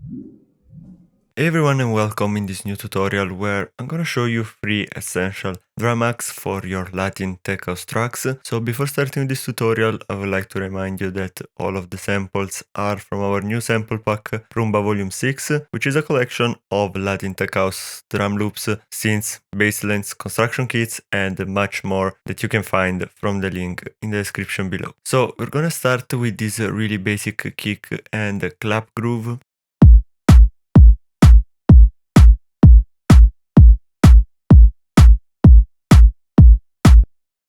Hey everyone and welcome in this new tutorial where I'm gonna show you 3 essential drum hacks for your Latin tech house tracks. So before starting this tutorial, I would like to remind you that all of the samples are from our new sample pack Rumba Volume 6, which is a collection of Latin tech house drum loops, synths, basslines, construction kits and much more that you can find from the link in the description below. So we're gonna start with this really basic kick and clap groove.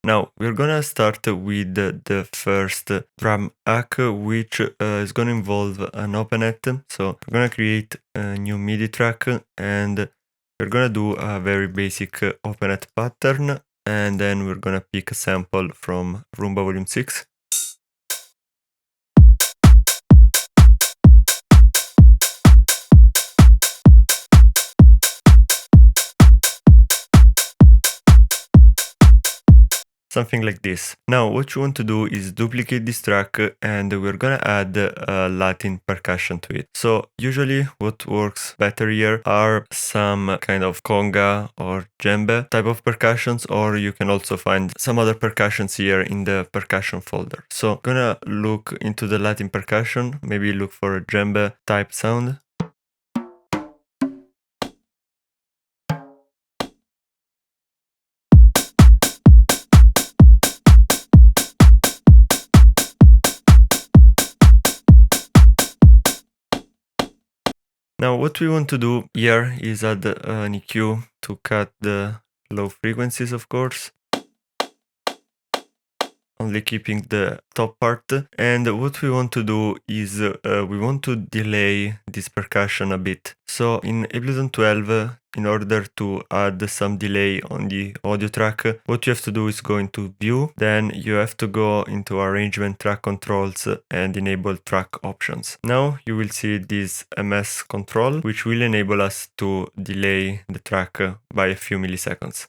Now we're gonna start with the first drum hack, which is gonna involve an openet. So we're gonna create a new MIDI track and we're gonna do a very basic openet pattern, and then we're gonna pick a sample from Rumba Volume 6. Something like this. Now what you want to do is duplicate this track and we're gonna add Latin percussion to it. So usually what works better here are some kind of conga or djembe type of percussions, or you can also find some other percussions here in the percussion folder. So gonna look into the Latin percussion, maybe look for a djembe type sound. Now what we want to do here is add an EQ to cut the low frequencies, of course, only keeping the top part. And what we want to do is we want to delay this percussion a bit. So in Ableton 12, in order to add some delay on the audio track, what you have to do is go into View, then you have to go into Arrangement, Track Controls and enable Track Options. Now you will see this MS control, which will enable us to delay the track by a few milliseconds.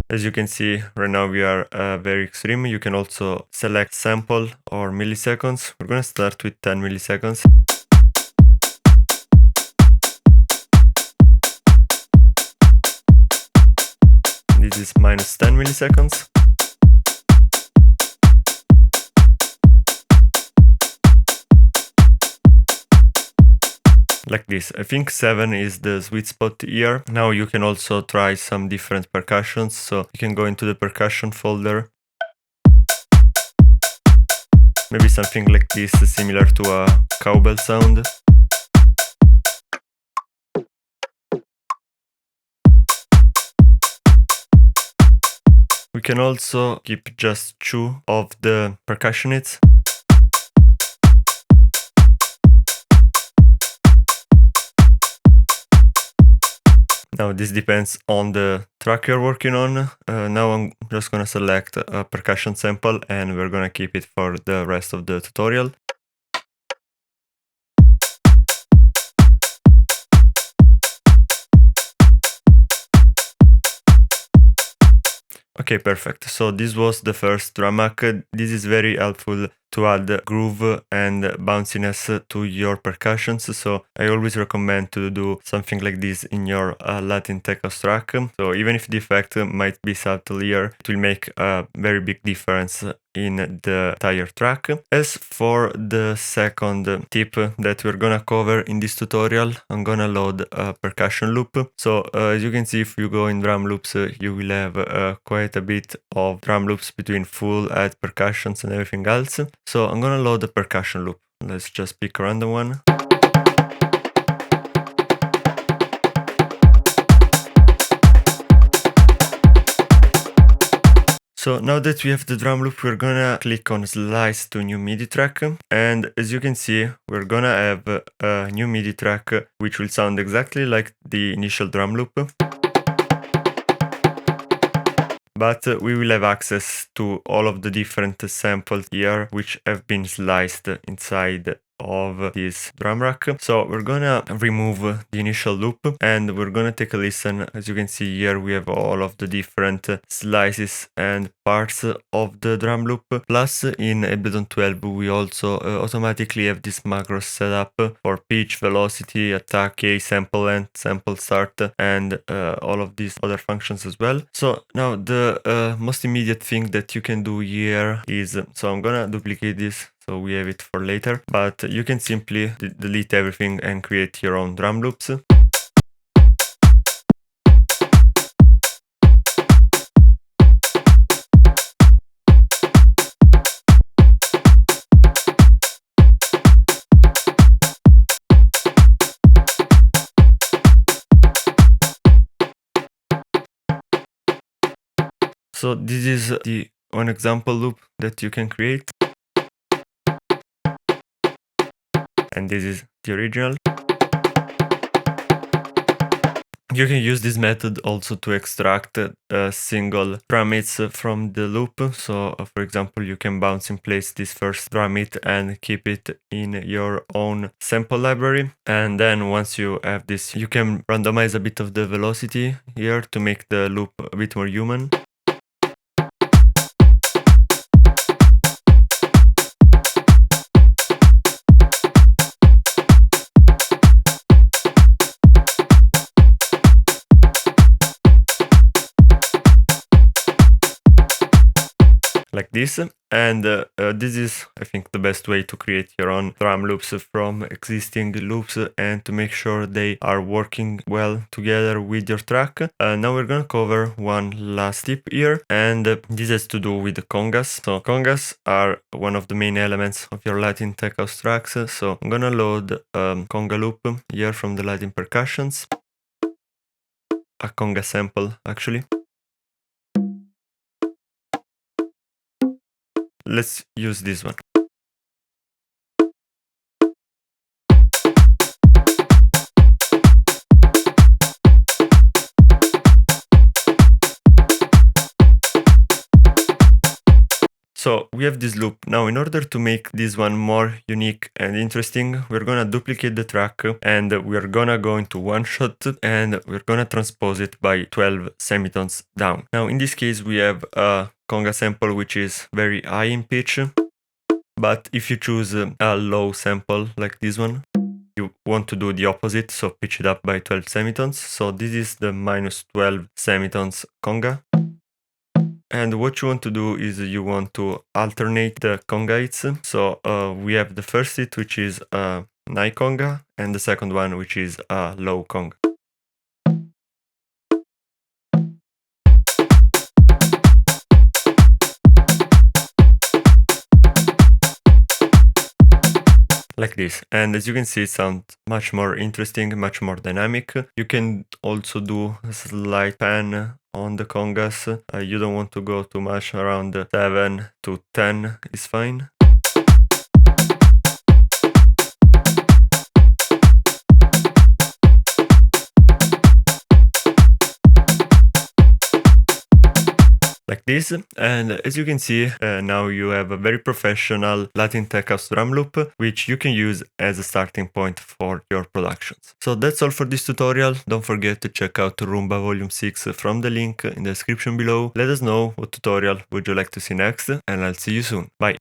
As you can see, right now we are very extreme. You can also select sample or milliseconds. We're gonna start with 10 milliseconds. This is minus 10 milliseconds. Like this. I think 7 is the sweet spot here. Now you can also try some different percussions, so you can go into the percussion folder. Maybe something like this, similar to a cowbell sound. We can also keep just 2 of the percussion hits. Now this depends on the track you're working on. Now I'm just gonna select a percussion sample and we're gonna keep it for the rest of the tutorial. Okay, perfect. So this was the first drum hack. This is very helpful to add groove and bounciness to your percussions. So I always recommend to do something like this in your Latin tech house track. So even if the effect might be subtle here, it will make a very big difference in the entire track. As for the second tip that we're gonna cover in this tutorial, I'm gonna load a percussion loop. So as you can see, if you go in drum loops, you will have quite a bit of drum loops between full add percussions and everything else. So I'm gonna load a percussion loop. Let's just pick a random one. So now that we have the drum loop, we're gonna click on slice to new MIDI track. And as you can see, we're gonna have a new MIDI track, which will sound exactly like the initial drum loop. But we will have access to all of the different samples here, which have been sliced inside of this drum rack. So we're gonna remove the initial loop and we're gonna take a listen. As you can see here, we have all of the different slices and parts of the drum loop. Plus in Ableton 12 we also automatically have this macro set up for pitch, velocity, attack, key, sample length, sample start, and all of these other functions as well. So now the most immediate thing that you can do here is, so I'm gonna duplicate this so we have it for later, but you can simply delete everything and create your own drum loops. So this is the one example loop that you can create. And this is the original. You can use this method also to extract single drum hits from the loop. So for example, you can bounce in place this first drum hit and keep it in your own sample library. And then once you have this, you can randomize a bit of the velocity here to make the loop a bit more human. Like this, and this is, I think, the best way to create your own drum loops from existing loops and to make sure they are working well together with your track. Now we're gonna cover one last tip here, and this has to do with the congas. So congas are one of the main elements of your Latin tech house tracks. So I'm gonna load conga loop here from the Latin percussions, a conga sample actually. Let's use this one. So we have this loop. Now in order to make this one more unique and interesting, we're gonna duplicate the track and we're gonna go into one shot and we're gonna transpose it by 12 semitones down. Now in this case we have a conga sample which is very high in pitch, but if you choose a low sample like this one, you want to do the opposite, so pitch it up by 12 semitones. So this is the minus 12 semitones conga. And what you want to do is you want to alternate the conga hits. So we have the first hit, which is a high conga, and the second one, which is a low conga. Like this. And as you can see, it sounds much more interesting, much more dynamic. You can also do a slight pan on the congas. You don't want to go too much, around 7 to 10 is fine. Like this, and as you can see, now you have a very professional Latin tech house drum loop, which you can use as a starting point for your productions. So that's all for this tutorial. Don't forget to check out Roomba Volume 6 from the link in the description below. Let us know what tutorial would you like to see next, and I'll see you soon. Bye!